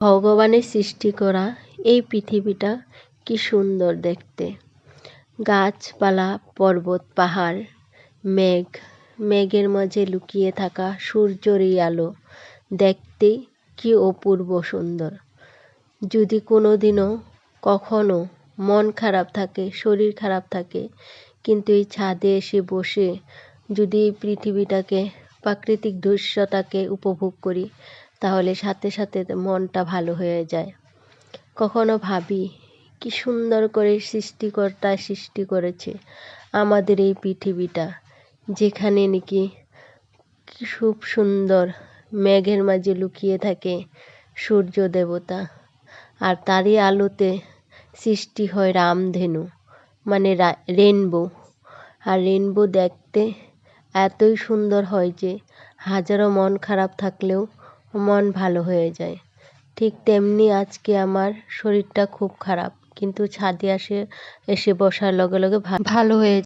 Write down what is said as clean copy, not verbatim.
ভগবানের সৃষ্টি করা এই পৃথিবীটা কি সুন্দর দেখতে। গাছপালা, পর্বত, পাহাড়, মেঘ, মেঘের মাঝে লুকিয়ে থাকা সূর্যের এই আলো দেখতে কি অপূর্ব সুন্দর। যদি কোনোদিনও কখনো মন খারাপ থাকে, শরীর খারাপ থাকে, কিন্তু এই ছাদে এসে বসে যদি এই পৃথিবীটাকে, প্রাকৃতিক দৃশ্যটাকে উপভোগ করি, তাহলে সাথে সাথে মনটা ভালো হয়ে যায়। কখনো ভাবি কি সুন্দর করে সৃষ্টিকর্তা সৃষ্টি করেছে আমাদের এই পৃথিবীটা, যেখানে নাকি খুব সুন্দর মেঘের মাঝে লুকিয়ে থাকে সূর্য দেবতা, আর তারই আলোতে সৃষ্টি হয় রামধেনু, মানে রেনবো। আর রেনবো দেখতে এতই সুন্দর হয় যে হাজারো মন খারাপ থাকলেও মন ভালো হয়ে যায়। ঠিক তেমনি আজকে আমার শরীরটা খুব খারাপ, কিন্তু ছাদে এসে বসার লগে লগে ভালো হয়ে